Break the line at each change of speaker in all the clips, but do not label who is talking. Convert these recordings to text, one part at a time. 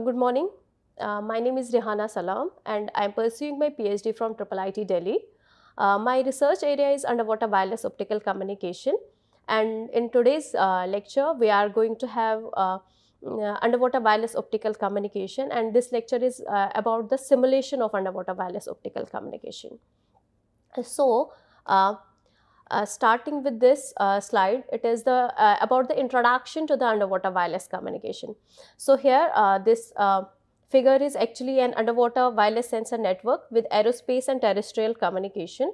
Good morning. My name is Rehana Salam and I am pursuing my PhD from IIT Delhi. My research area is underwater wireless optical communication, and in today's lecture we are going to have underwater wireless optical communication, and this lecture is about the simulation of underwater wireless optical communication. So, uh, starting with this slide, it is the about the introduction to the underwater wireless communication. So here this figure is actually an underwater wireless sensor network with aerospace and terrestrial communication,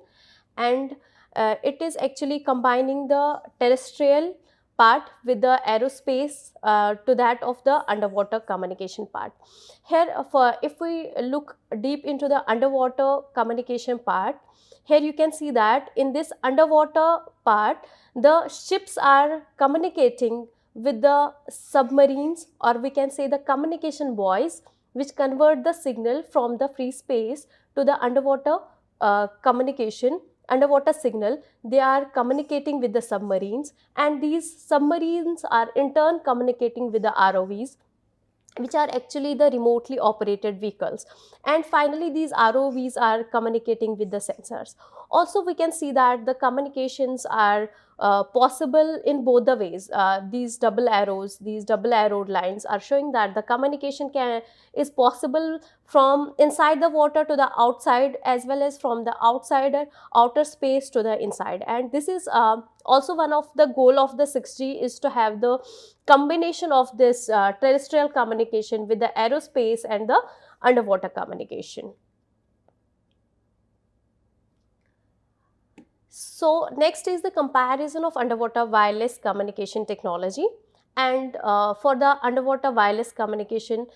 and it is actually combining the terrestrial part with the aerospace to that of the underwater communication part. Here for if we look deep into the underwater communication part, here you can see that in this underwater part the ships are communicating with the submarines, or we can say the communication buoys, which convert the signal from the free space to the underwater underwater signal. They are communicating with the submarines, and these submarines are in turn communicating with the ROVs, which are actually the remotely operated vehicles, and finally these ROVs are communicating with the sensors. Also we can see that the communications are possible in both the ways. These double arrowed lines are showing that the communication is possible from inside the water to the outside, as well as from the outer space to the inside, and this is also one of the goal of the 6G is to have the combination of this terrestrial communication with the aerospace and the underwater communication. So next is the comparison of underwater wireless communication technology. And for the underwater wireless communication,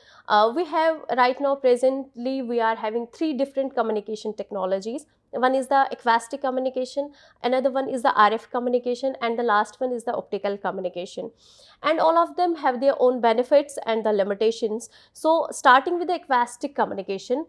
we have right now presently we are having three different communication technologies. One is the acoustic communication, another one is the RF communication, and the last one is the optical communication. And all of them have their own benefits and the limitations. So starting with the acoustic communication,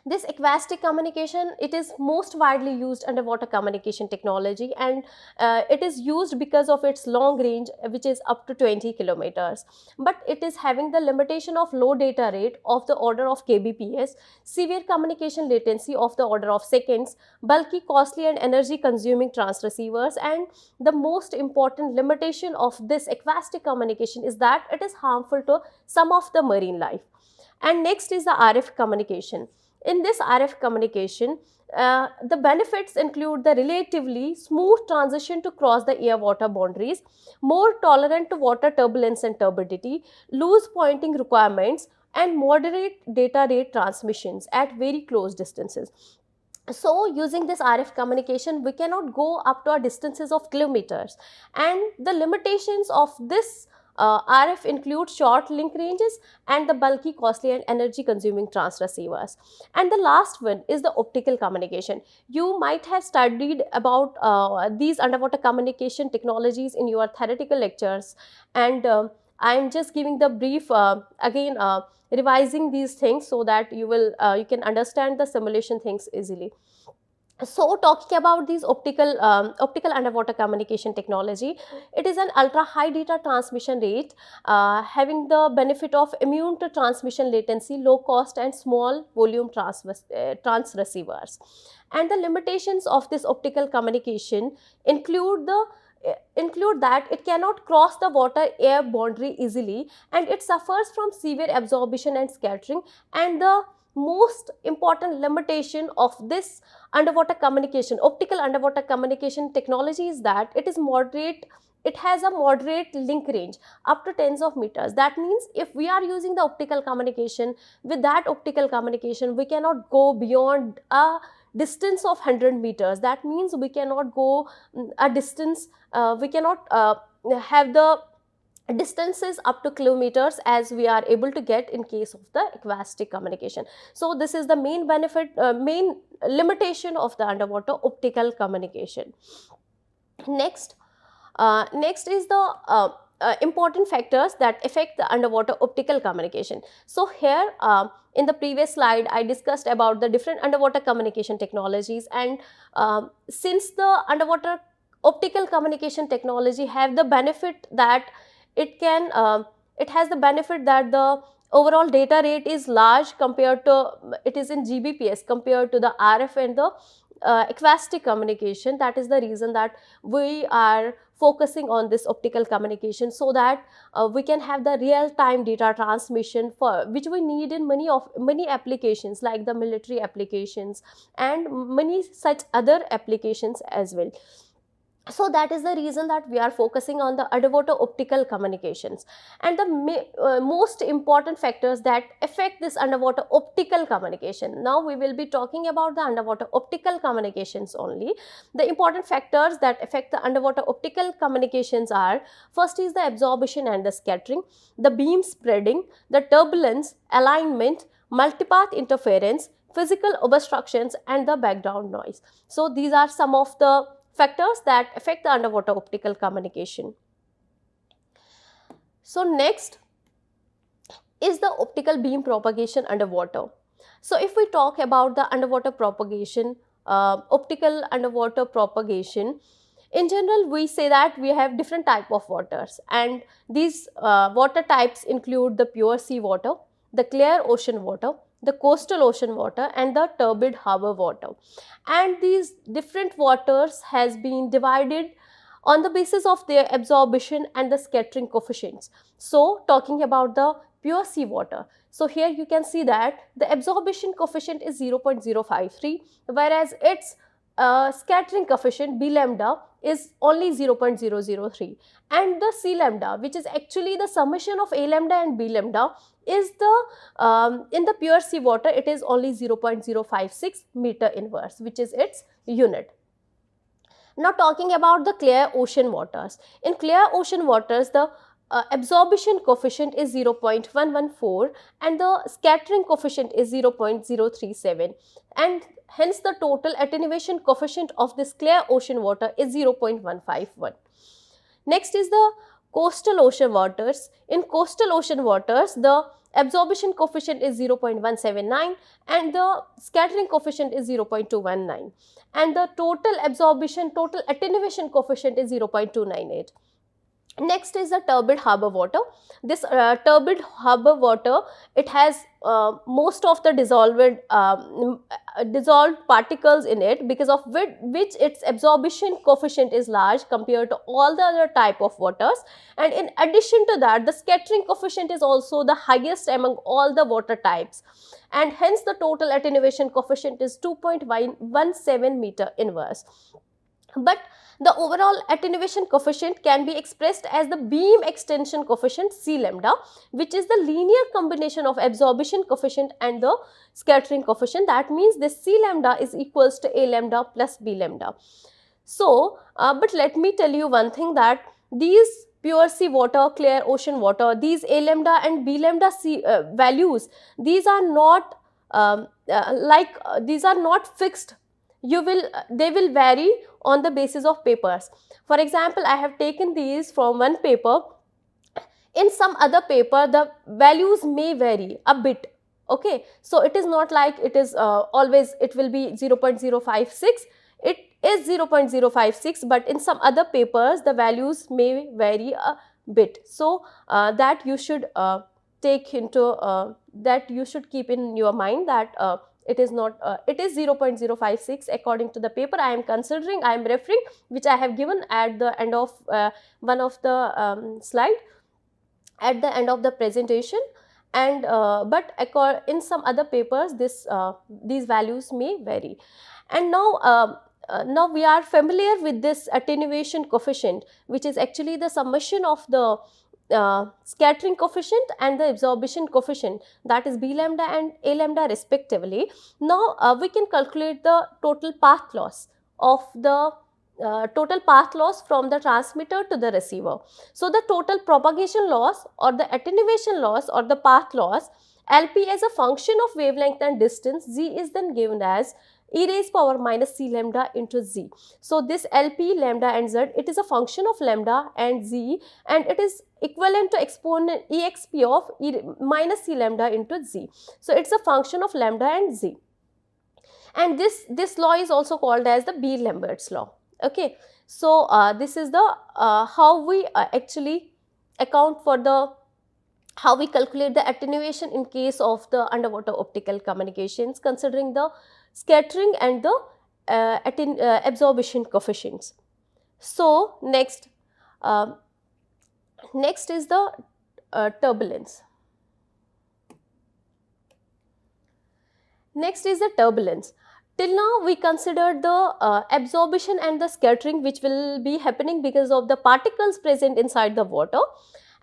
this acoustic communication, it is most widely used underwater communication technology, and it is used because of its long range, which is up to 20 kilometers. But it is having the limitation of low data rate of the order of kbps, severe communication latency of the order of seconds, bulky, costly and energy consuming transceivers, and the most important limitation of this acoustic communication is that it is harmful to some of the marine life. And next is the RF communication. In this RF communication, the benefits include the relatively smooth transition to cross the air-water boundaries, more tolerant to water turbulence and turbidity, loose pointing requirements, and moderate data rate transmissions at very close distances. So using this RF communication, we cannot go up to a distances of kilometers, and the limitations of this RF include short link ranges and the bulky, costly and energy consuming transceivers. And the last one is the optical communication. You might have studied about these underwater communication technologies in your theoretical lectures, and I am just giving the brief again revising these things so that you can understand the simulation things easily. So talking about these optical underwater communication technology, it is an ultra high data transmission rate, having the benefit of immune to transmission latency, low cost and small volume transceivers. And the limitations of this optical communication include that it cannot cross the water air boundary easily, and it suffers from severe absorption and scattering. And the most important limitation of this underwater communication, optical underwater communication technology, is that it has a moderate link range up to tens of meters. That means if we are using the optical communication, with that optical communication we cannot go beyond a distance of 100 meters. That means we cannot go a distance, we cannot have the distances up to kilometers as we are able to get in case of the acoustic communication. So this is the main benefit, main limitation of the underwater optical communication. Next is the important factors that affect the underwater optical communication. So here in the previous slide I discussed about the different underwater communication technologies, and since the underwater optical communication technology have the benefit that it has the benefit that the overall data rate is large compared to, it is in Gbps compared to the RF and the acoustic communication. That is the reason that we are focusing on this optical communication, so that we can have the real time data transmission, for which we need in many applications like the military applications and many such other applications as well. So that is the reason that we are focusing on the underwater optical communications. And the most important factors that affect this underwater optical communication, now we will be talking about the underwater optical communications only. The important factors that affect the underwater optical communications are: first is the absorption and the scattering, the beam spreading, the turbulence, alignment, multipath interference, physical obstructions, and the background noise. So these are some of the factors that affect the underwater optical communication. So next is the optical beam propagation underwater. So if we talk about the underwater propagation, optical underwater propagation, in general we say that we have different type of waters, and these water types include the pure sea water, the clear ocean water, the coastal ocean water, and the turbid harbor water. And these different waters has been divided on the basis of their absorption and the scattering coefficients. So talking about the pure sea water, so here you can see that the absorption coefficient is 0.053, whereas its scattering coefficient B lambda is only 0.003, and the C lambda, which is actually the summation of A lambda and B lambda, is the in the pure sea water it is only 0.056 meter inverse, which is its unit. Now talking about the clear ocean waters. In clear ocean waters, the absorption coefficient is 0.114 and the scattering coefficient is 0.037, and hence the total attenuation coefficient of this clear ocean water is 0.151. Next is the coastal ocean waters. In coastal ocean waters, the absorption coefficient is 0.179 and the scattering coefficient is 0.219, and the total attenuation coefficient is 0.298. Next is the turbid harbor water. This turbid harbor water, it has most of the dissolved particles in it, because of which its absorption coefficient is large compared to all the other type of waters, and in addition to that the scattering coefficient is also the highest among all the water types, and hence the total attenuation coefficient is 2.17 meter inverse. But the overall attenuation coefficient can be expressed as the beam extension coefficient C lambda, which is the linear combination of absorption coefficient and the scattering coefficient. That means this C lambda is equals to A lambda plus B lambda. So, but let me tell you one thing, that these pure sea water, clear ocean water, these A lambda and B lambda values, these are not these are not fixed. They will vary on the basis of papers. For example, I have taken these from one paper. In some other paper the values may vary a bit. Okay, so it is not like it is always it will be 0.056. It is 0.056, but in some other papers the values may vary a bit. So that you should take into that you should keep in your mind, that it is not it is 0.056 according to the paper I am considering, I am referring, which I have given at the end of one of the slide at the end of the presentation. And but in some other papers these values may vary. And now we are familiar with this attenuation coefficient, which is actually the summation of the scattering coefficient and the absorption coefficient, that is B lambda and A lambda respectively. Now we can calculate the total path loss of the total path loss from the transmitter to the receiver. So the total propagation loss or the attenuation loss or the path loss, LP as a function of wavelength and distance, Z is then given as e raised power minus c lambda into z. So this LP, lambda and z, it is a function of lambda and z, and it is equivalent to exponent exp of minus c lambda into z. So it's a function of lambda and z. And this law is also called as the Beer-Lambert's law. Okay, so this is the how we actually account for the how we calculate the attenuation in case of the underwater optical communications, considering the scattering and the absorption coefficients. So uh, next is the turbulence. Next is the turbulence. Till now we considered the absorption and the scattering, which will be happening because of the particles present inside the water,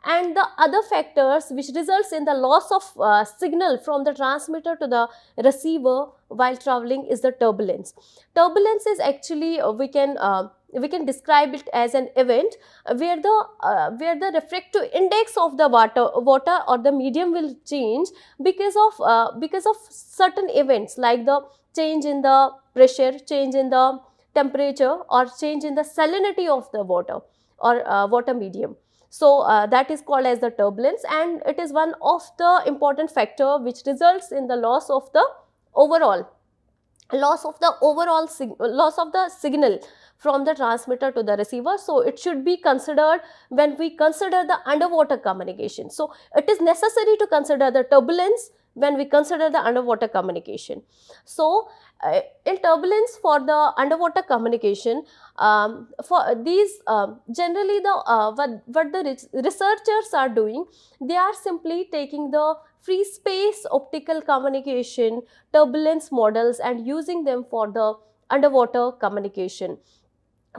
and the other factors which results in the loss of signal from the transmitter to the receiver while traveling is the turbulence. Turbulence is actually we can describe it as an event where the refractive index of the water or the medium will change because of certain events like the change in the pressure, change in the temperature, or change in the salinity of the water or water medium. So that is called as the turbulence, and it is one of the important factor which results in the overall loss of the signal from the transmitter to the receiver. So it should be considered when we consider the underwater communication. So it is necessary to consider the turbulence when we consider the underwater communication. So in turbulence for the underwater communication, for these generally the what the researchers are doing, they are simply taking the free space optical communication turbulence models and using them for the underwater communication.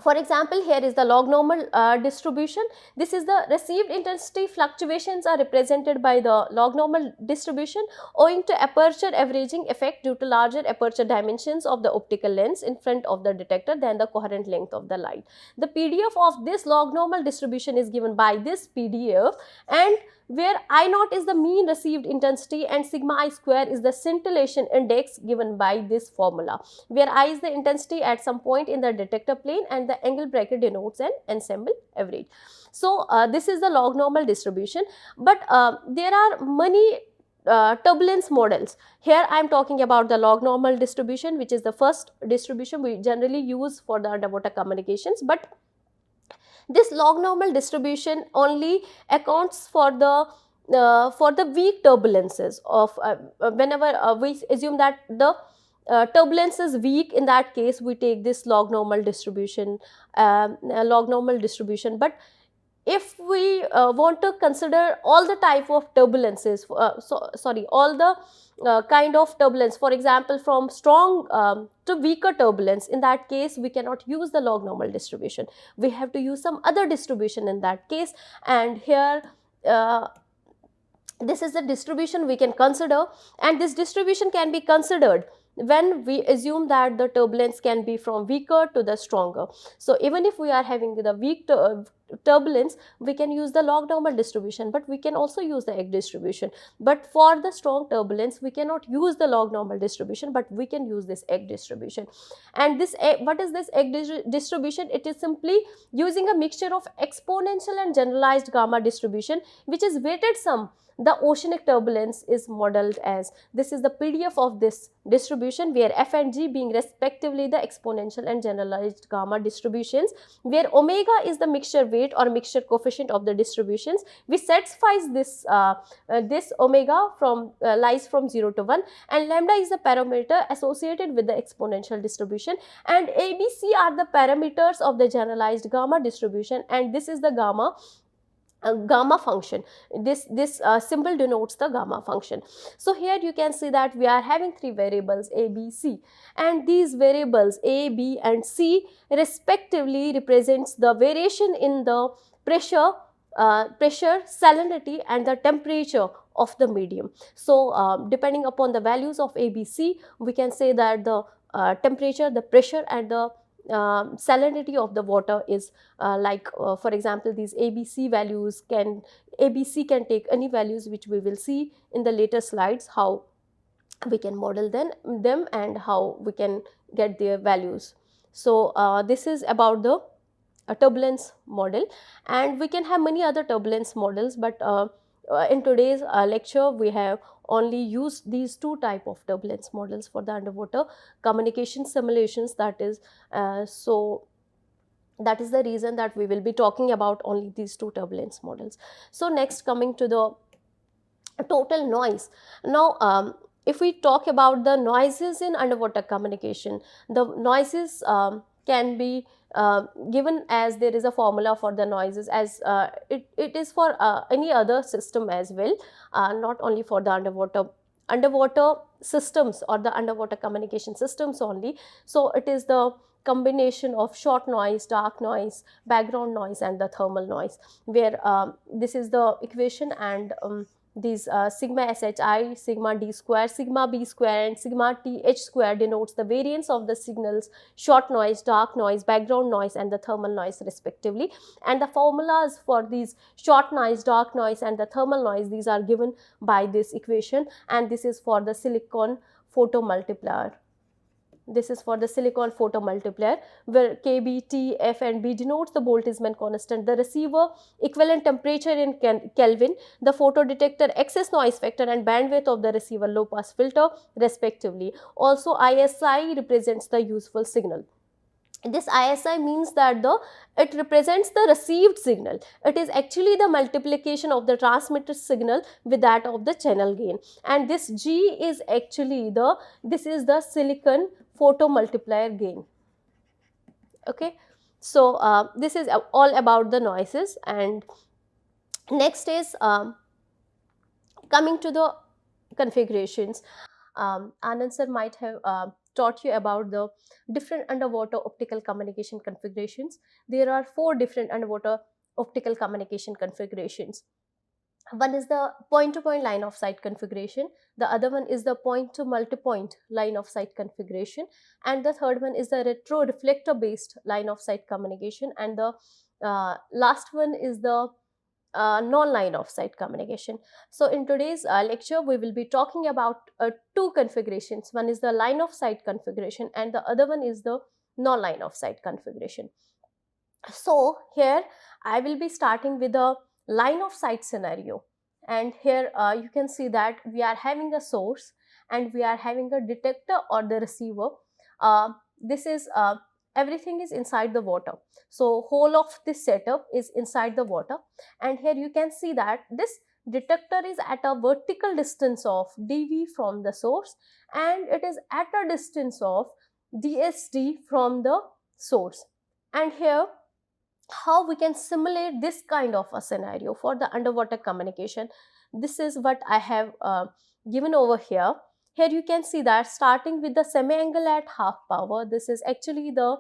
For example, here is the log normal distribution. This is the received intensity fluctuations are represented by the log normal distribution owing to aperture averaging effect due to larger aperture dimensions of the optical lens in front of the detector than the coherent length of the light. The PDF of this log normal distribution is given by this PDF, and where I naught is the mean received intensity and sigma I square is the scintillation index given by this formula, where I is the intensity at some point in the detector plane and the angle bracket denotes an ensemble average. So this is the log normal distribution, but there are many turbulence models. Here I am talking about the log normal distribution, which is the first distribution we generally use for the underwater communications, but this log normal distribution only accounts for the weak turbulences of whenever we assume that the turbulence is weak. In that case we take this log normal distribution, but if we want to consider all the type of turbulences, all the kind of turbulence, for example from strong to weaker turbulence, in that case we cannot use the log normal distribution, we have to use some other distribution in that case. And here this is the distribution we can consider, and this distribution can be considered when we assume that the turbulence can be from weaker to the stronger. So even if we are having the weak turbulence, we can use the log normal distribution, but we can also use the egg distribution. But for the strong turbulence we cannot use the log normal distribution, but we can use this egg distribution. And this what is this egg distribution? It is simply using a mixture of exponential and generalized gamma distribution, which is weighted sum. The oceanic turbulence is modeled as, this is the PDF of this distribution, where f and g being respectively the exponential and generalized gamma distributions, where omega is the mixture weight or mixture coefficient of the distributions, which satisfies this omega from lies from 0 to 1, and lambda is the parameter associated with the exponential distribution, and ABC are the parameters of the generalized gamma distribution, and this is the gamma function. This symbol denotes the gamma function. So here you can see that we are having three variables a, b, c, and these variables a, b and c respectively represents the variation in the pressure, salinity and the temperature of the medium. So depending upon the values of a, b, c, we can say that the temperature, the pressure and the salinity of the water is for example, these ABC values ABC can take any values, which we will see in the later slides how we can model them and how we can get their values. So this is about the turbulence model, and we can have many other turbulence models, but in today's lecture we have only used these two type of turbulence models for the underwater communication simulations. That is that is the reason that we will be talking about only these two turbulence models. So next, coming to the total noise. Now, if we talk about the noises in underwater communication, the noises can be given as there is a formula for the noises, as it is for any other system as well, not only for the underwater systems or the underwater communication systems only. So it is the combination of short noise, dark noise, background noise, and the thermal noise, where this is the equation, and these sigma shi, sigma d square, sigma b square, and sigma th square denotes the variance of the signals: short noise, dark noise, background noise, and the thermal noise respectively. And the formulas for these short noise, dark noise, and the thermal noise, these are given by this equation, and this is for the silicon photomultiplier. This is for the silicon photomultiplier, where Kb, T, F, and B denotes the Boltzmann constant, the receiver equivalent temperature in Kelvin, the photodetector excess noise factor, and bandwidth of the receiver low pass filter respectively. Also, ISI represents the useful signal. This ISI means that it represents the received signal. It is actually the multiplication of the transmitted signal with that of the channel gain, and this G is actually this is the silicon photomultiplier gain. Okay, so this is all about the noises. And next is coming to the configurations. Anand sir might have taught you about the different underwater optical communication configurations. There are 4 different underwater optical communication configurations. One is the point to point line of sight configuration, the other one is the point to multi point line of sight configuration, and the third one is the retro reflector based line of sight communication, and the last one is the non-line of sight communication. So in today's lecture, we will be talking about 2 configurations. One is the line of sight configuration, and the other one is the non-line of sight configuration. So here I will be starting with a line of sight scenario, and here you can see that we are having a source and we are having a detector or the receiver. This is everything is inside the water, so whole of this setup is inside the water, and here you can see that this detector is at a vertical distance of dv from the source, and it is at a distance of dsd from the source. And here how we can simulate this kind of a scenario for the underwater communication, this is what I have given over here. Here you can see that starting with the semi angle at half power, this is actually the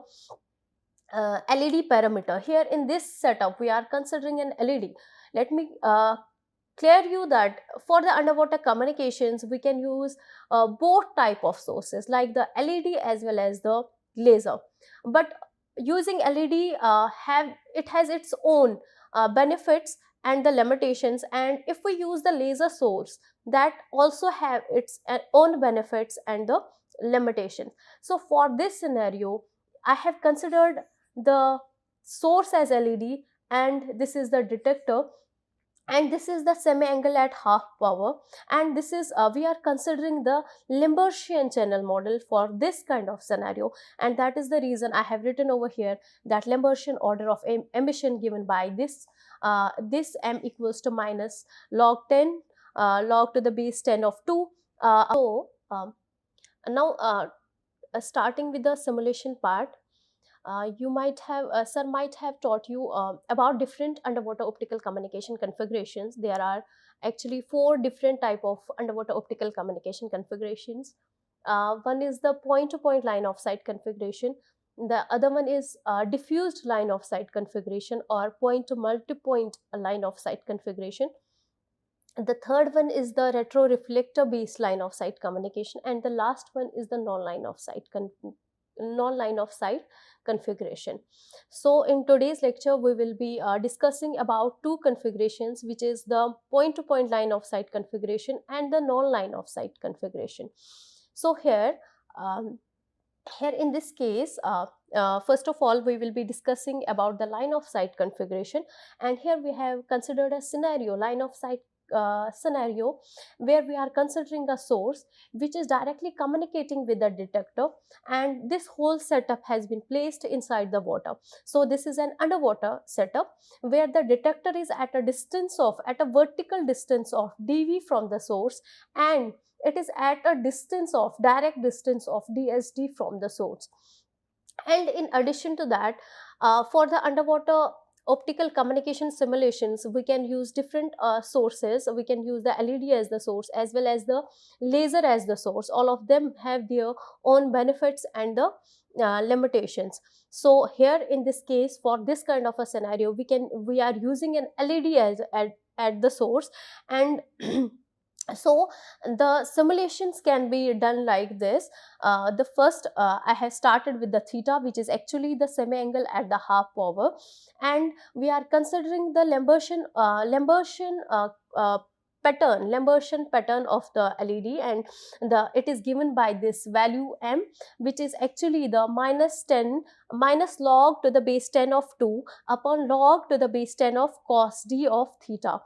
LED parameter. Here in this setup we are considering an LED. Let me clear you that for the underwater communications we can use both type of sources like the LED as well as the laser, but using LED has its own benefits and the limitations, and if we use the laser source, that also have its own benefits and the limitations. So for this scenario I have considered the source as LED, and this is the detector, and this is the semi angle at half power, and this is we are considering the Lambertian channel model for this kind of scenario, and that is the reason I have written over here that Lambertian order of emission given by this m equals to minus log 10 log to the base 10 of 2. Now starting with the simulation part, you might have sir might have taught you about different underwater optical communication configurations. There are actually 4 different type of underwater optical communication configurations. One is the point to point line of sight configuration, the other one is diffused line of sight configuration or point to multi point line of sight configuration. The third one is the retro reflector based line of sight communication, and the last one is the non-line of sight configuration. So in today's lecture we will be discussing about 2 configurations, which is the point to point line of sight configuration and the non-line of sight configuration. So here in this case, first of all we will be discussing about the line of sight configuration, and here we have considered a scenario line of sight scenario where we are considering a source which is directly communicating with the detector, and this whole setup has been placed inside the water. So this is an underwater setup where the detector is at a vertical distance of dV from the source, and it is at a direct distance of dsd from the source. And in addition to that, for the underwater optical communication simulations, we can use different sources. We can use the led as the source as well as the laser as the source. All of them have their own benefits and the limitations. So here in this case, for this kind of a scenario, we are using an led as at the source. And so the simulations can be done like this. The first, I have started with the theta, which is actually the semi angle at the half power, and we are considering the Lambertian pattern of the led, and it is given by this value m, which is actually the minus log to the base 10 of 2 upon log to the base 10 of cos d of theta.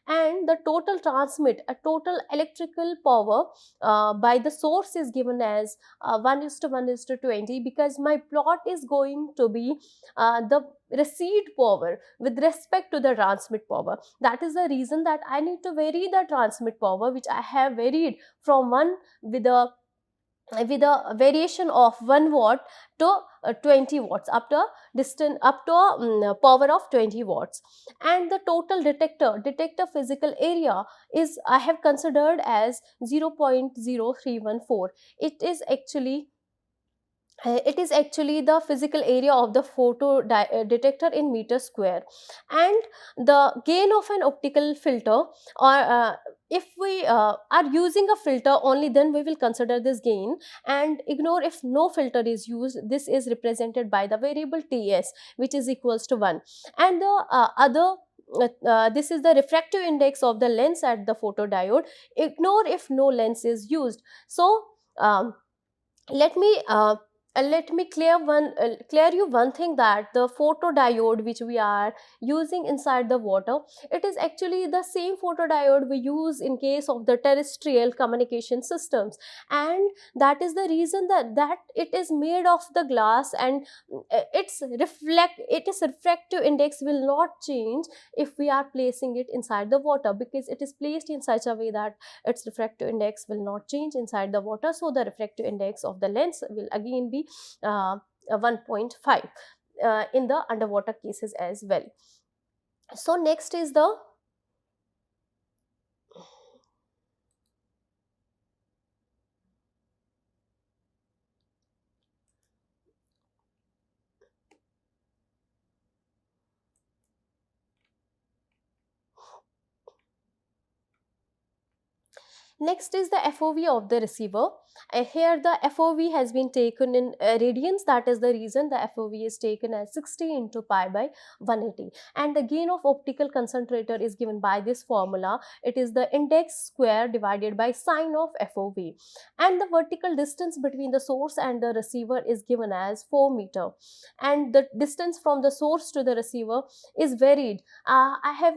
And the total electrical power by the source is given as 1:1:20, because my plot is going to be the receive power with respect to the transmit power. That is the reason that I need to vary the transmit power, which I have varied from 1 with a variation of 1 watt to 20 watts, up to a power of 20 watts. And the total detector physical area is I have considered as 0.0314. It is actually the physical area of the detector in meter square. And the gain of an optical filter, or if we are using a filter only, then we will consider this gain and ignore if no filter is used. This is represented by the variable ts, which is equals to 1. And the this is the refractive index of the lens at the photodiode. Ignore if no lens is used. So um, let me clear you one thing, that the photodiode which we are using inside the water, it is actually the same photodiode we use in case of the terrestrial communication systems. And that is the reason that it is made of the glass, and its refractive index will not change if we are placing it inside the water, because it is placed in such a way that its refractive index will not change inside the water. So the refractive index of the lens will again be 1.5 in the underwater cases as well. So next is the Next is the FOV of the receiver. Here the FOV has been taken in radians. That is the reason the FOV is taken as 60 into pi by 180. And the gain of optical concentrator is given by this formula. It is the index square divided by sine of FOV. And the vertical distance between the source and the receiver is given as 4 meter. And the distance from the source to the receiver is varied. I have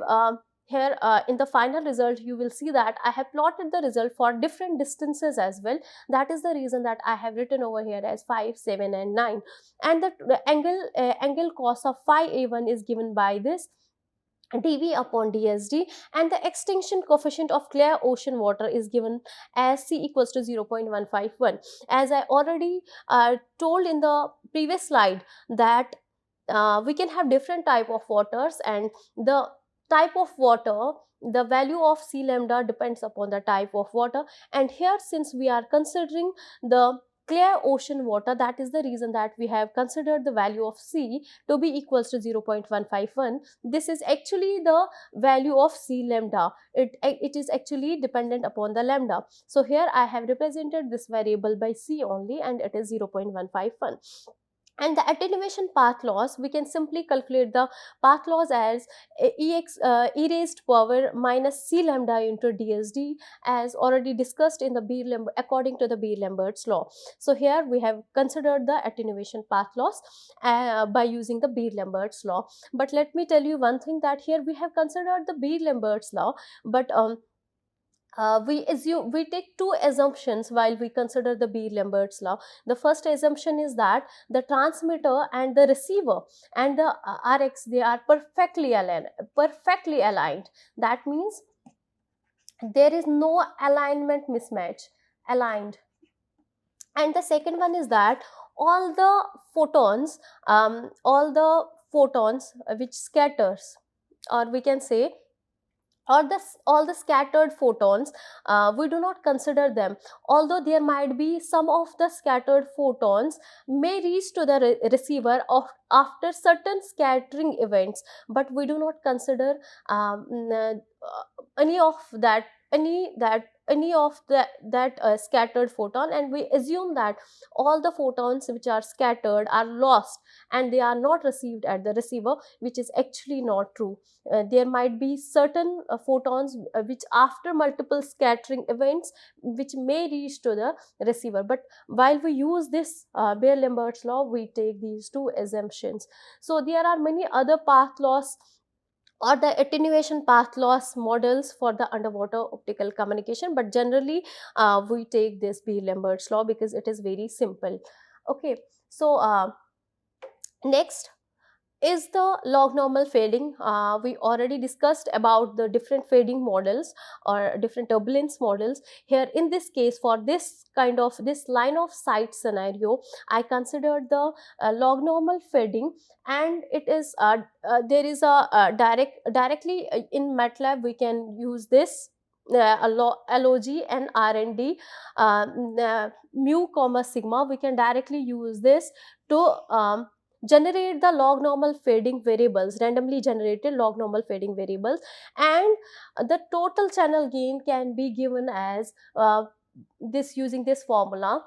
here in the final result, you will see that I have plotted the result for different distances as well. That is the reason that I have written over here as 5, 7 and 9. And the angle cos of phi a1 is given by this dV upon dsd, and the extinction coefficient of clear ocean water is given as c equals to 0.151. As I already told in the previous slide, that we can have different type of waters, and the type of water, the value of c lambda depends upon the type of water. And here, since we are considering the clear ocean water, that is the reason that we have considered the value of c to be equals to 0.151. This is actually the value of c lambda. It is actually dependent upon the lambda. So here I have represented this variable by c only, and it is 0.151. And the attenuation path loss, we can simply calculate the path loss as e raised power minus c lambda into dsd, as already discussed in the according to the Beer-Lambert's law. So here we have considered the attenuation path loss by using the Beer-Lambert's law. But let me tell you one thing, that here we have considered the Beer-Lambert's law, but we take two assumptions while we consider the Beer-Lambert's law. The first assumption is that the transmitter and the receiver and the RX, they are perfectly aligned. That means there is no alignment mismatch, aligned. And the second one is that all the photons which scatters, or we can say all the scattered photons, we do not consider them, although there might be some of the scattered photons may reach to the receiver of after certain scattering events, but we do not consider any of that any of that scattered photon, and we assume that all the photons which are scattered are lost and they are not received at the receiver, which is actually not true. There might be certain photons which after multiple scattering events which may reach to the receiver, but while we use this Beer-Lambert's law, we take these two assumptions. So there are many other path loss or the attenuation path loss models for the underwater optical communication, but generally we take this Beer-Lambert's law because it is very simple. Okay, so next is the log normal fading. We already discussed about the different fading models or different turbulence models. Here in this case, for this kind of this line of sight scenario, I considered the log normal fading, and it is there is a directly in MATLAB we can use this log and RND mu comma sigma. We can directly use this to generate the log normal fading variables, randomly generated log normal fading variables, and the total channel gain can be given as this using this formula.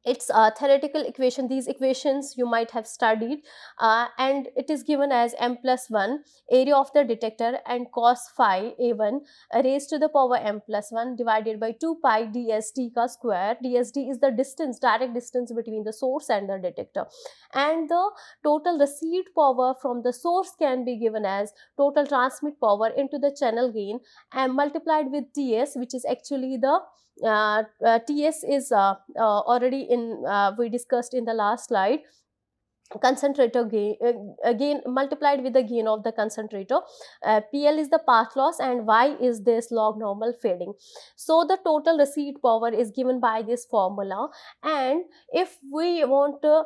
It's a theoretical equation, these equations you might have studied, and it is given as m plus 1 area of the detector and cos phi a1 raised to the power m plus 1 divided by 2 pi dsd ka square. Dsd is the distance, direct distance between the source and the detector, and the total receipt power from the source can be given as total transmit power into the channel gain and multiplied with ts, which is actually the TS is already in we discussed in the last slide, concentrator gain, again multiplied with the gain of the concentrator. PL is the path loss and Y is this log normal fading. So the total receipt power is given by this formula, and if we want to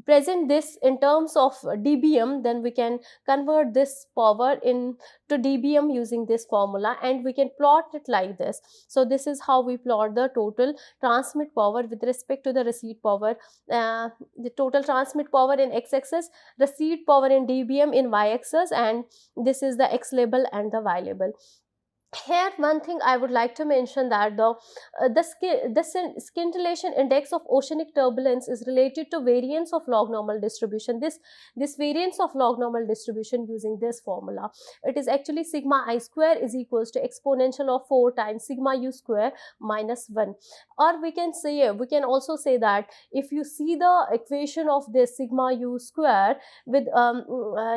present this in terms of dBm, then we can convert this power in to dBm using this formula, and we can plot it like this. So this is how we plot the total transmit power with respect to the receipt power. The total transmit power in x-axis, receipt power in dBm in y-axis, and this is the x label and the y label. Here one thing I would like to mention, that the scintillation index of oceanic turbulence is related to variance of log normal distribution. This variance of log normal distribution using this formula, it is actually sigma I square is equals to exponential of 4 times sigma u square minus 1. Or we can also say that if you see the equation of this sigma u square with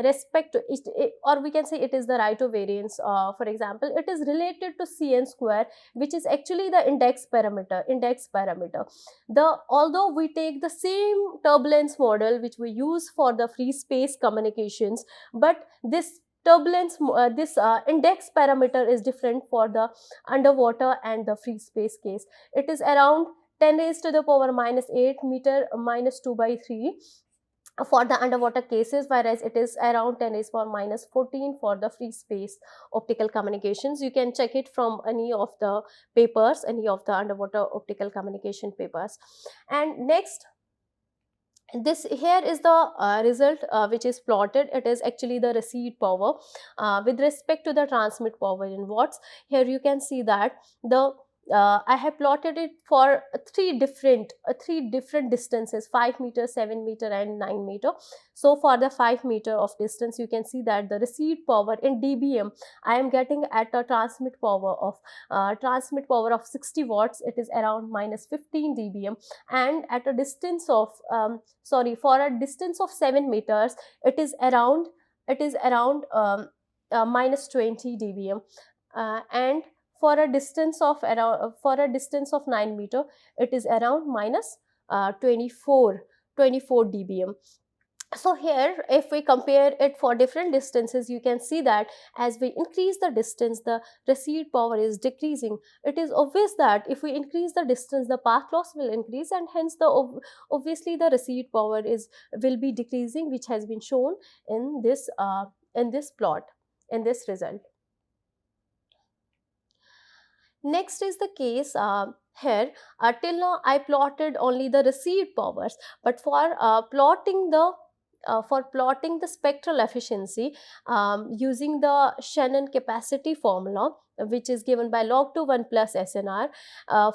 respect to it, or we can say it is the right of variance. For example, it is related to cn square, which is actually the index parameter. Although we take the same turbulence model which we use for the free space communications, but this turbulence index parameter is different for the underwater and the free space case. It is around 10 raised to the power minus 8 meter minus 2 by 3 for the underwater cases, whereas it is around 10 raised power minus 14 for the free space optical communications. You can check it from any of the papers, any of the underwater optical communication papers. And next, this here is the result which is plotted. It is actually the receipt power with respect to the transmit power in watts. Here you can see that the I have plotted it for three different distances: 5 meter, 7 meter, and 9 meter. So for the 5 meter of distance, you can see that the receive power in dBm I am getting at a transmit power of 60 watts. It is around minus 15 dBm, and at a distance of for a distance of 7 meters, it is around minus 20 dBm, and for a distance of 9 meter, it is around minus 24 dBm. So here, if we compare it for different distances, you can see that as we increase the distance, the receive power is decreasing. It is obvious that if we increase the distance, the path loss will increase, and hence obviously the receive power will be decreasing, which has been shown in this plot, in this result. Next is the case here. Till now I plotted only the received powers, but for plotting the spectral efficiency using the Shannon capacity formula, which is given by log to 1 plus SNR,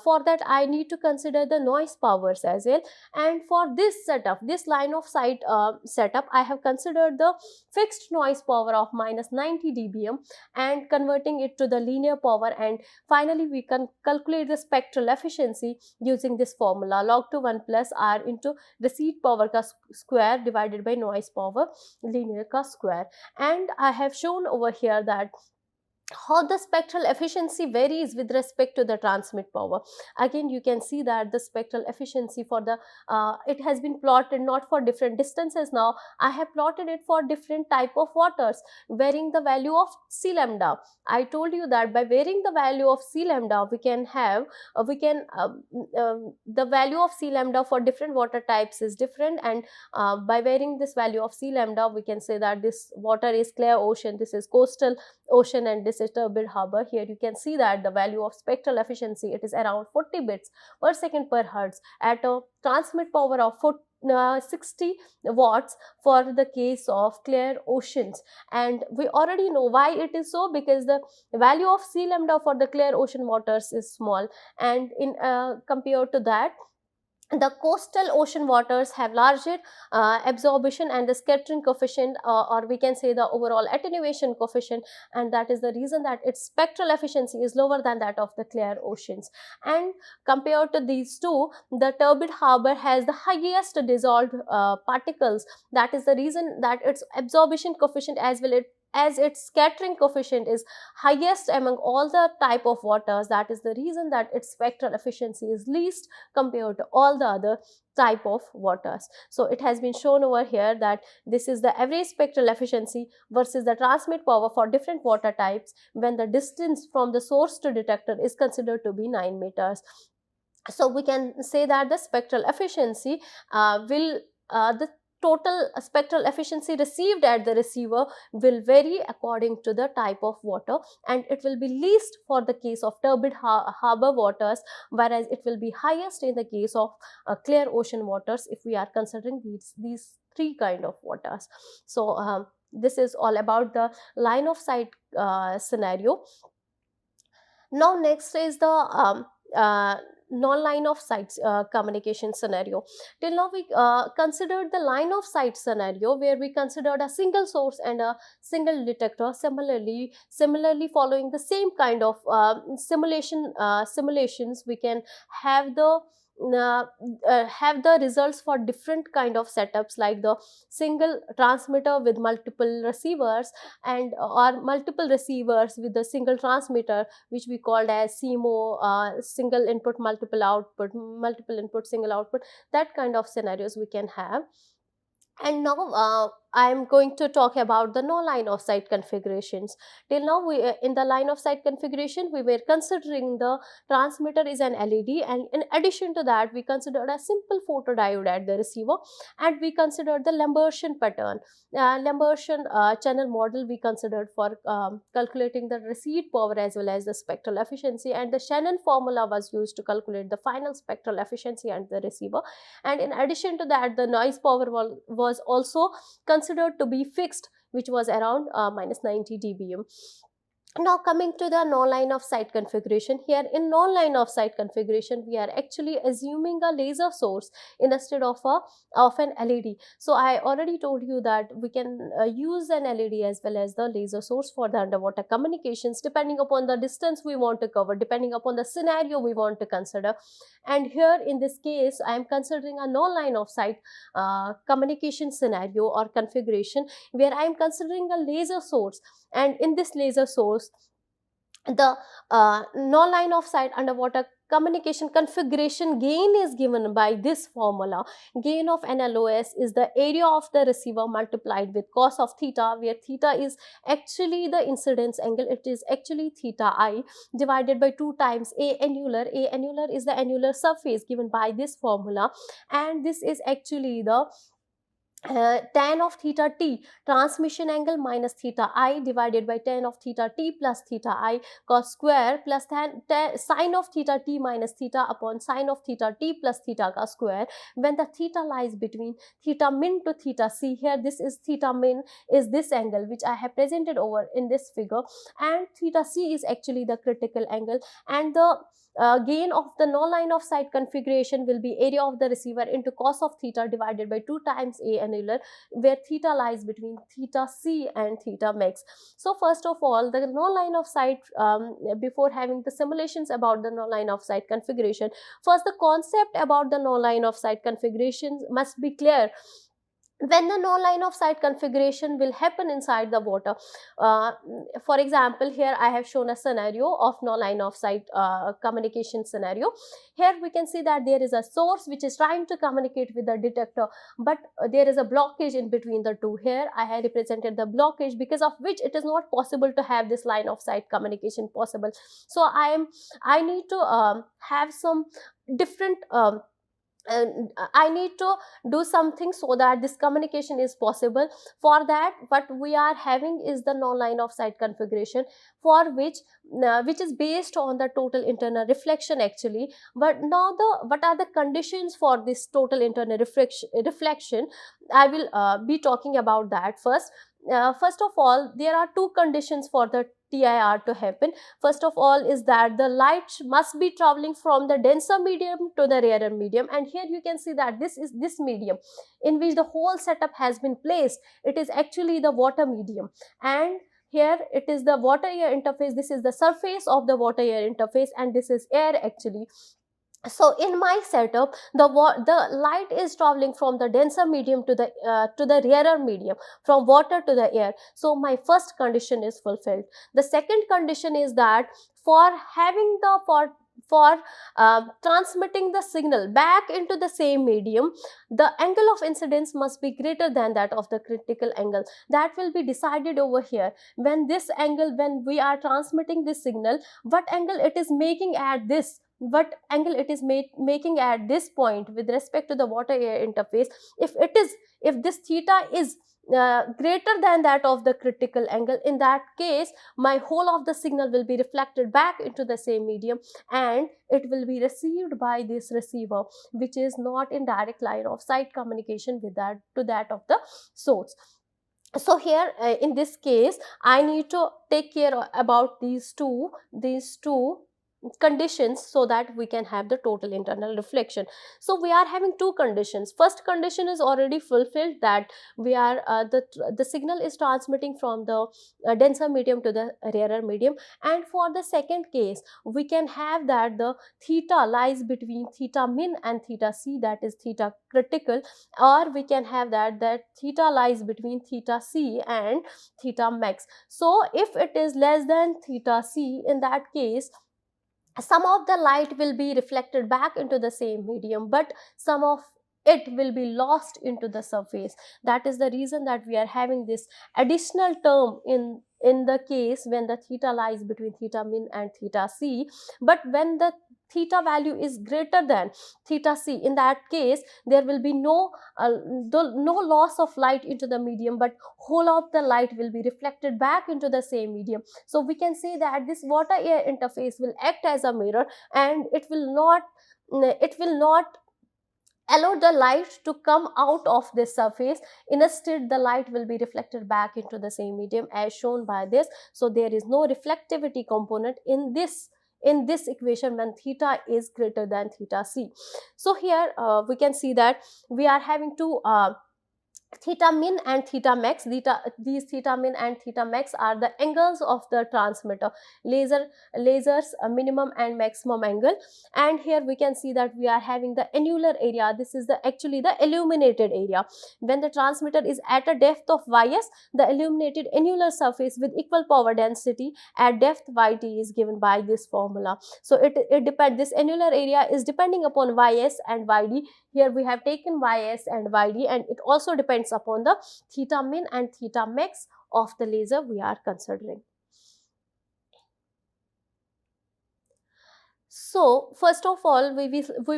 for that I need to consider the noise powers as well. And for this setup, this line of sight setup, I have considered the fixed noise power of minus 90 dBm and converting it to the linear power, and finally we can calculate the spectral efficiency using this formula: log to 1 plus R into receive power ka square divided by noise power linear ka square. And I have shown over here that how the spectral efficiency varies with respect to the transmit power. Again, you can see that the spectral efficiency for the it has been plotted not for different distances. Now I have plotted it for different type of waters, varying the value of C lambda. I told you that by varying the value of C lambda, we can have the value of C lambda for different water types is different, and by varying this value of C lambda, we can say that this water is clear ocean, this is coastal ocean, and this is turbid harbor. Here you can see that the value of spectral efficiency, it is around 40 bits per second per hertz at a transmit power of 60 watts for the case of clear oceans. And we already know why it is so, because the value of C lambda for the clear ocean waters is small, and in compared to that, the coastal ocean waters have larger absorption and the scattering coefficient, or we can say the overall attenuation coefficient, and that is the reason that its spectral efficiency is lower than that of the clear oceans. And compared to these two, the turbid harbor has the highest dissolved particles. That is the reason that its absorption coefficient as its scattering coefficient is highest among all the type of waters. That is the reason that its spectral efficiency is least compared to all the other type of waters. So it has been shown over here that this is the average spectral efficiency versus the transmit power for different water types when the distance from the source to detector is considered to be 9 meters. So we can say that the spectral efficiency the total spectral efficiency received at the receiver will vary according to the type of water, and it will be least for the case of turbid harbor waters, whereas it will be highest in the case of clear ocean waters if we are considering these three kind of waters. So this is all about the line of sight scenario. Now next is the non-line of sight communication scenario. Till now we considered the line of sight scenario, where we considered a single source and a single detector. Similarly following the same kind of simulations, we can have the results for different kind of setups, like the single transmitter with multiple receivers, and or multiple receivers with a single transmitter, which we called as SIMO, single input multiple output, multiple input single output. That kind of scenarios we can have. And now I am going to talk about the no line of sight configurations. Till now, in the line of sight configuration, we were considering the transmitter is an LED, and in addition to that, we considered a simple photodiode at the receiver, and we considered the Lambertian pattern, Lambertian channel model we considered for calculating the receive power as well as the spectral efficiency, and the Shannon formula was used to calculate the final spectral efficiency at the receiver. And in addition to that, the noise power was also considered to be fixed, which was around minus 90 dBm. Now coming to the non-line of sight configuration, here in non-line of sight configuration we are actually assuming a laser source instead of an LED. So I already told you that we can use an LED as well as the laser source for the underwater communications, depending upon the distance we want to cover, depending upon the scenario we want to consider. And here in this case I am considering a non-line of sight communication scenario or configuration, where I am considering a laser source. And in this laser source, the no line of sight underwater communication configuration gain is given by this formula. Gain of NLOS is the area of the receiver multiplied with cos of theta, where theta is actually the incidence angle, it is actually theta I, divided by 2 times A annular. A annular is the annular surface given by this formula, and this is actually the tan of theta t transmission angle minus theta I divided by tan of theta t plus theta I cos square plus tan sine of theta t minus theta upon sine of theta t plus theta ka square, when the theta lies between theta min to theta c. Here this is theta min is this angle which I have presented over in this figure, and theta c is actually the critical angle. And the gain of the no line of sight configuration will be area of the receiver into cos of theta divided by 2 times A annular, where theta lies between theta c and theta max. So first of all, the no line of sight, before having the simulations about the no line of sight configuration, first the concept about the no line of sight configuration must be clear. When the no line of sight configuration will happen inside the water, uh, for example, here I have shown a scenario of no line of sight communication scenario. Here we can see that there is a source which is trying to communicate with the detector, but there is a blockage in between the two. Here I have represented the blockage because of which it is not possible to have this line of sight communication possible. So I need to have some different and I need to do something so that this communication is possible. For that, what we are having is the no line of sight configuration, for which is based on the total internal reflection actually. But now the what are the conditions for this total internal reflection, I will be talking about that first. First of all, there are two conditions for the TIR to happen. First of all is that the light must be traveling from the denser medium to the rarer medium, and here you can see that this is this medium in which the whole setup has been placed. It is actually the water medium, and here it is the water air interface. This is the surface of the water air interface, and this is air actually. So in my setup, the light is traveling from the denser medium to the rarer medium, from water to the air. So my first condition is fulfilled. The second condition is that for having the for transmitting the signal back into the same medium, the angle of incidence must be greater than that of the critical angle. That will be decided over here. When this angle, when we are transmitting this signal, what angle it is making at this, what angle it is making at this point with respect to the water air interface, if this theta is greater than that of the critical angle, in that case my whole of the signal will be reflected back into the same medium, and it will be received by this receiver, which is not in direct line of sight communication with that of the source. So here in this case I need to take care about these two conditions so that we can have the total internal reflection. So we are having two conditions. First condition is already fulfilled, that we are the signal is transmitting from the denser medium to the rarer medium. And for the second case, we can have that the theta lies between theta min and theta c, that is theta critical, or we can have that theta lies between theta c and theta max. So if it is less than theta c, in that case some of the light will be reflected back into the same medium, but some of it will be lost into the surface. That is the reason that we are having this additional term in the case when the theta lies between theta min and theta c. But when the theta value is greater than theta c, in that case there will be no loss of light into the medium, but whole of the light will be reflected back into the same medium. So we can say that this water air interface will act as a mirror, and it will not allow the light to come out of this surface. Instead, the light will be reflected back into the same medium as shown by this. So there is no reflectivity component in this equation when theta is greater than theta c. So here we can see that we are having two theta min and theta max. These theta min and theta max are the angles of the transmitter, lasers minimum and maximum angle. And here we can see that we are having the annular area. This is the actually the illuminated area. When the transmitter is at a depth of ys, the illuminated annular surface with equal power density at depth yt is given by this formula. So it depends, this annular area is depending upon ys and yd. Here we have taken ys and yd, and it also depends upon the theta min and theta max of the laser we are considering. So first of all, we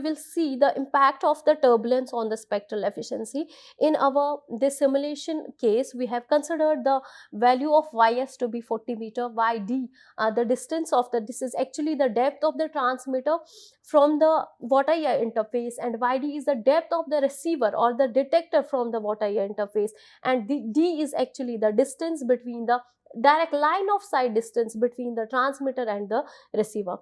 will see the impact of the turbulence on the spectral efficiency. In our this simulation case, we have considered the value of ys to be 40 meter, yd the distance of the, this is actually the depth of the transmitter from the water ear interface, and yd is the depth of the receiver or the detector from the water ear interface, and the d is actually the distance between the direct line of sight distance between the transmitter and the receiver.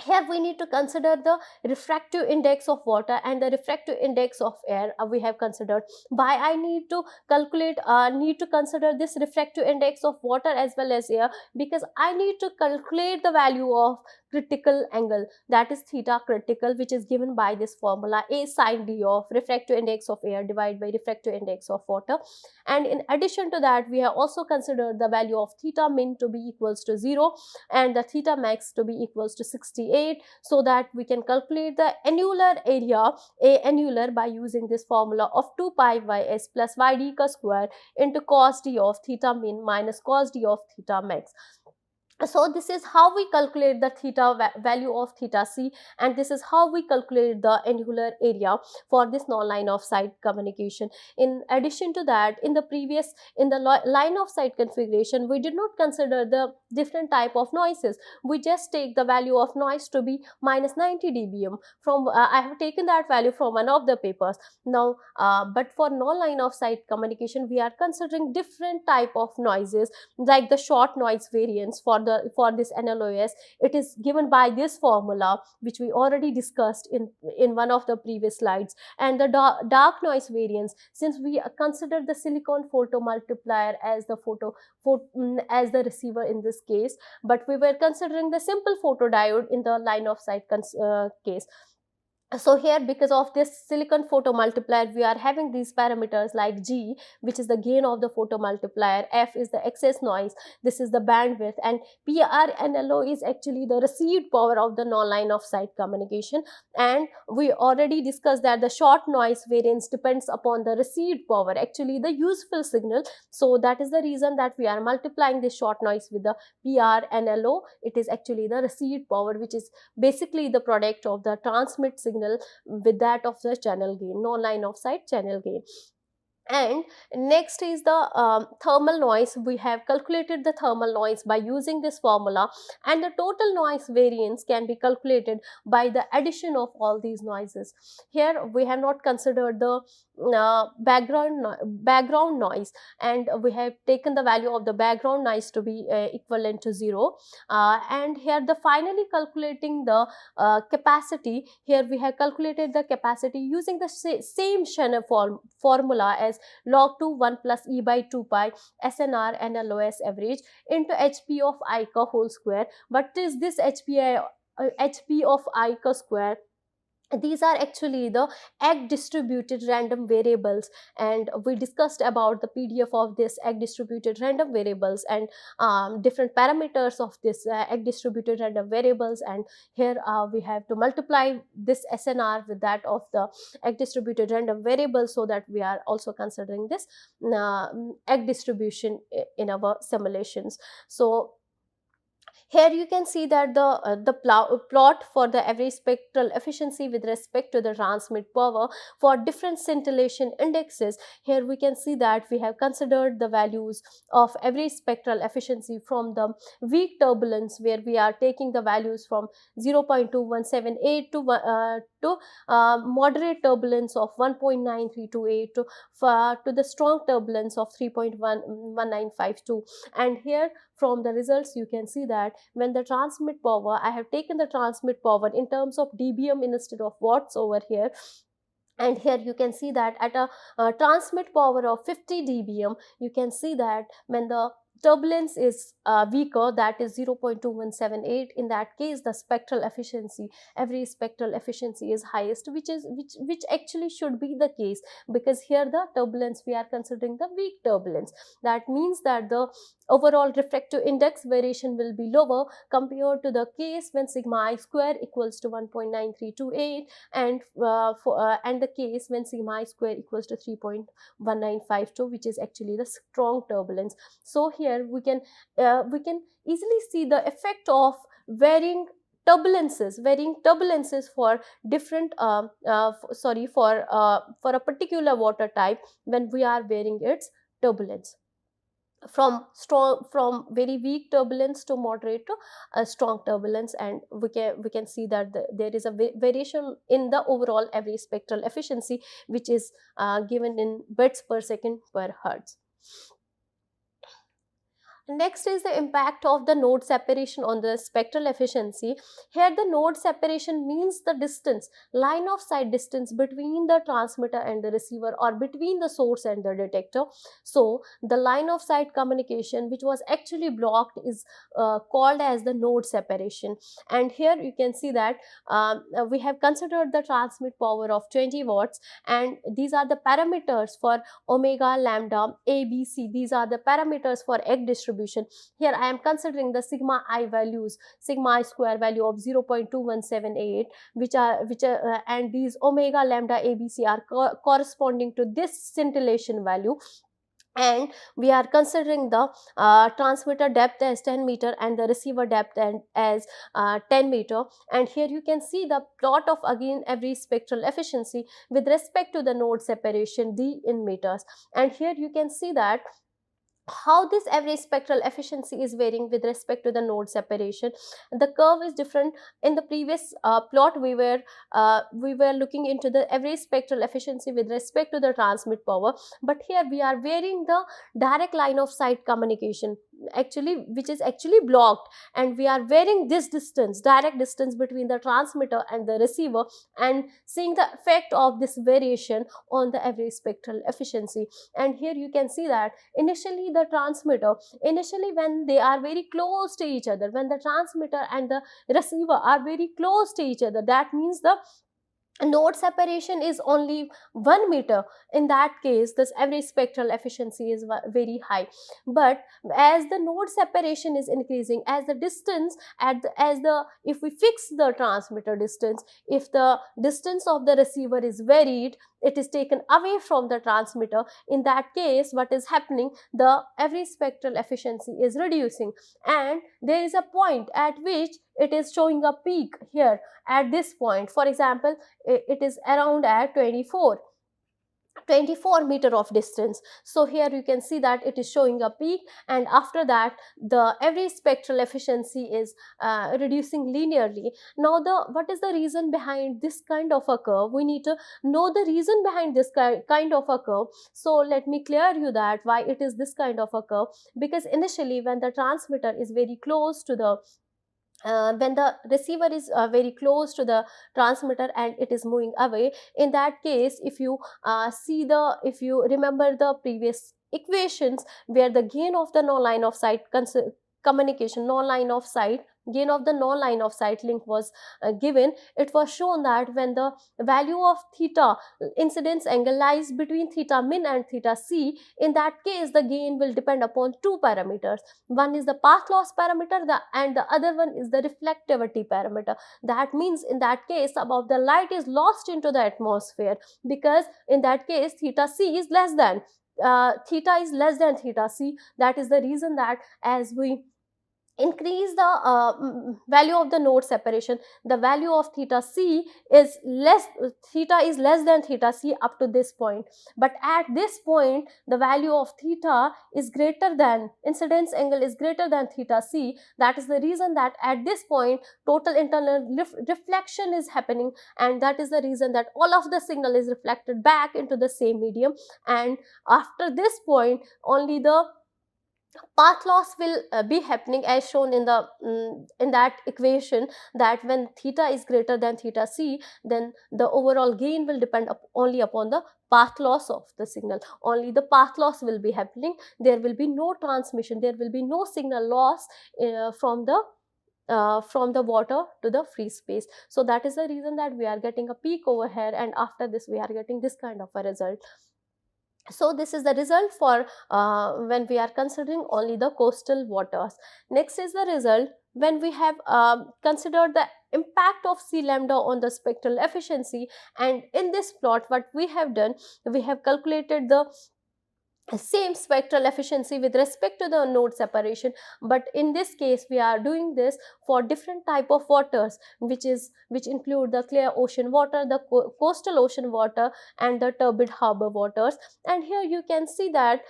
Here we need to consider the refractive index of water and the refractive index of air. We have considered. Why I need to calculate, need to consider this refractive index of water as well as air? Because I need to calculate the value of critical angle, that is theta critical, which is given by this formula, a sine d of refractive index of air divided by refractive index of water. And in addition to that, we have also considered the value of theta min to be equals to 0 and the theta max to be equals to 68, so that we can calculate the annular area, a annular, by using this formula of 2 pi ys plus yd square into cos d of theta min minus cos d of theta max. So this is how we calculate the theta value of theta c, and this is how we calculate the annular area for this non-line of sight communication. In addition to that, in the previous, in the line of sight configuration, we did not consider the different type of noises. We just take the value of noise to be minus 90 dBm from I have taken that value from one of the papers. Now but for non-line of sight communication, we are considering different type of noises, like the short noise variance for this NLOS. It is given by this formula, which we already discussed in one of the previous slides. And the dark noise variance, since we consider the silicon photomultiplier as the as the receiver in this case, but we were considering the simple photodiode in the line of sight case. So here, because of this silicon photomultiplier, we are having these parameters like G, which is the gain of the photomultiplier, F is the excess noise, this is the bandwidth, and PRNLO is actually the received power of the non-line of sight communication. And we already discussed that the short noise variance depends upon the received power, actually the useful signal. So that is the reason that we are multiplying this short noise with the PRNLO. It is actually the received power, which is basically the product of the transmit signal with that of the channel gain, non-line of sight channel gain. And next is the thermal noise. We have calculated the thermal noise by using this formula, and the total noise variance can be calculated by the addition of all these noises. Here we have not considered the background noise, and we have taken the value of the background noise to be equivalent to 0. And here the finally calculating the capacity, here we have calculated the capacity using the same Shannon formula as log 2 1 plus e by 2 pi SNR and LOS average into HP of ICA whole square. What is this HP of ICA square? These are actually the egg distributed random variables, and we discussed about the PDF of this egg distributed random variables and different parameters of this egg distributed random variables. And here we have to multiply this SNR with that of the egg distributed random variables, so that we are also considering this egg distribution in our simulations. So Here you can see that the plot for the average spectral efficiency with respect to the transmit power for different scintillation indexes. Here we can see that we have considered the values of average spectral efficiency from the weak turbulence, where we are taking the values from 0.2178 to moderate turbulence of 1.9328 to the strong turbulence of 3.11952. And here from the results you can see that when the transmit power, I have taken the transmit power in terms of dBm instead of watts over here. And here you can see that at a transmit power of 50 dBm, you can see that when the turbulence is weaker, that is 0.2178, in that case the spectral efficiency, every spectral efficiency is highest, which actually should be the case, because here the turbulence we are considering the weak turbulence. That means that the overall refractive index variation will be lower compared to the case when sigma I square equals to 1.9328, and the case when sigma I square equals to 3.1952, which is actually the strong turbulence. So here we can easily see the effect of varying turbulences for different for a particular water type when we are varying its turbulence from very weak turbulence to moderate to a strong turbulence. And we can see that there is a variation in the overall average spectral efficiency, which is given in bits per second per hertz. Next is the impact of the node separation on the spectral efficiency. Here the node separation means the distance, line of sight distance between the transmitter and the receiver, or between the source and the detector. So the line of sight communication which was actually blocked is called as the node separation. And here you can see that we have considered the transmit power of 20 watts, and these are the parameters for omega, lambda, a, b, c. These are the parameters for egg distribution. Here I am considering the sigma I values, sigma I square value of 0.2178, and these omega, lambda, a, b, c are corresponding to this scintillation value. And we are considering the transmitter depth as 10 meter and the receiver depth as 10 meter. And here you can see the plot of again every spectral efficiency with respect to the node separation d in meters. And here you can see that how this average spectral efficiency is varying with respect to the node separation. The curve is different. In the previous plot we were looking into the average spectral efficiency with respect to the transmit power, but here we are varying the direct line of sight communication, actually which is actually blocked, and we are varying this distance, direct distance between the transmitter and the receiver, and seeing the effect of this variation on the average spectral efficiency. And here you can see that initially the transmitter, initially when they are very close to each other, when the transmitter and the receiver are very close to each other, that means the node separation is only 1 meter. In that case this average spectral efficiency is very high. But as the node separation is increasing, as the distance if we fix the transmitter distance, if the distance of the receiver is varied, it is taken away from the transmitter, in that case what is happening, the average spectral efficiency is reducing, and there is a point at which it is showing a peak here at this point. For example, it is around at 24 meter of distance. So here you can see that it is showing a peak, and after that the average spectral efficiency is reducing linearly. Now what is the reason behind this kind of a curve? We need to know the reason behind this kind of a curve. So let me clear you that why it is this kind of a curve. Because initially when the transmitter is very close to the when the receiver is very close to the transmitter and it is moving away, in that case if you if you remember the previous equations where the gain of the no line of sight communication, no line of sight, gain of the no line of sight link was given, it was shown that when the value of theta incidence angle lies between theta min and theta c, in that case the gain will depend upon two parameters. One is the path loss parameter and the other one is the reflectivity parameter. That means in that case about the light is lost into the atmosphere, because in that case theta c is less than theta c. That is the reason that as we increase the value of the node separation, the value of theta c is less, theta is less than theta c up to this point, but at this point the value of theta is greater than, incidence angle is greater than theta c. That is the reason that at this point total internal reflection is happening, and that is the reason that all of the signal is reflected back into the same medium, and after this point only the path loss will be happening, as shown in the in that equation, that when theta is greater than theta c, then the overall gain will depend only upon the path loss of the signal. Only the path loss will be happening, there will be no transmission, there will be no signal loss from the water to the free space. So that is the reason that we are getting a peak over here, and after this we are getting this kind of a result. So this is the result for when we are considering only the coastal waters. Next is the result when we have considered the impact of C lambda on the spectral efficiency, and in this plot what we have done, we have calculated the same spectral efficiency with respect to the node separation, but in this case we are doing this for different type of waters, which include the clear ocean water, the coastal ocean water, and the turbid harbor waters. And here you can see that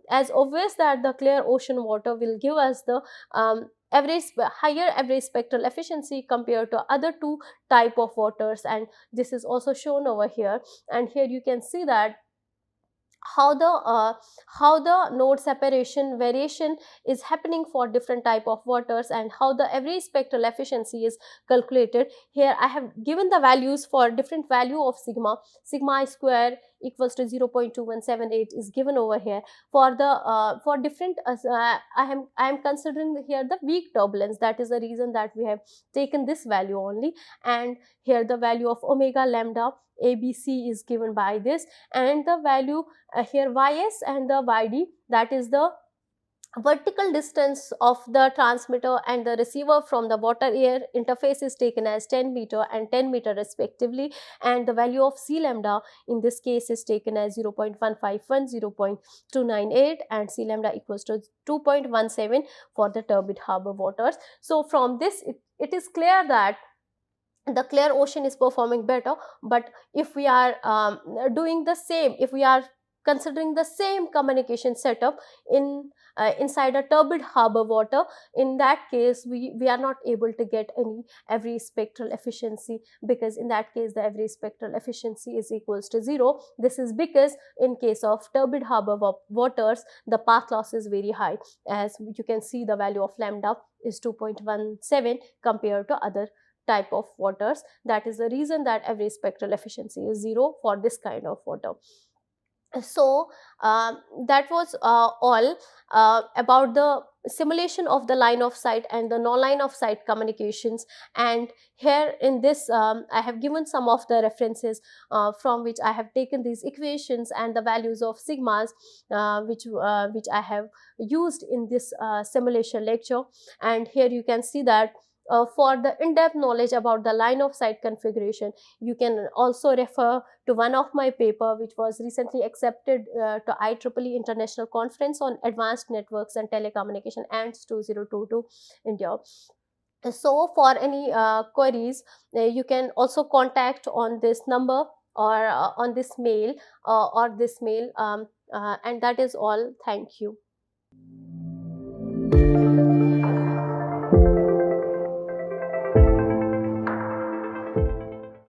as obvious that the clear ocean water will give us the higher average spectral efficiency compared to other two type of waters, and this is also shown over here. And here you can see that how the node separation variation is happening for different type of waters, and how the average spectral efficiency is calculated. Here I have given the values for different value of sigma. Sigma I square equals to 0.2178 is given over here. For the for different I am considering here the weak turbulence, that is the reason that we have taken this value only. And here the value of omega lambda ABC is given by this, and the value here ys and the yd, that is the vertical distance of the transmitter and the receiver from the water air interface, is taken as 10 meter and 10 meter respectively, and the value of C lambda in this case is taken as 0.151, 0.298, and C lambda equals to 2.17 for the turbid harbor waters. So from this it is clear that the clear ocean is performing better, but if we are doing the same, if we are considering the same communication setup in inside a turbid harbor water, in that case we are not able to get any average spectral efficiency, because in that case the average spectral efficiency is equals to 0. This is because in case of turbid harbor waters the path loss is very high, as you can see the value of lambda is 2.17 compared to other type of waters. That is the reason that average spectral efficiency is 0 for this kind of water. So that was all about the simulation of the line of sight and the non-line of sight communications. And here in this I have given some of the references from which I have taken these equations and the values of sigmas which I have used in this simulation lecture. And here you can see that for the in-depth knowledge about the line of sight configuration, you can also refer to one of my paper which was recently accepted to IEEE International Conference on Advanced Networks and Telecommunication ANTS 2022 India. So for any queries, you can also contact on this number or on this mail and that is all. Thank you.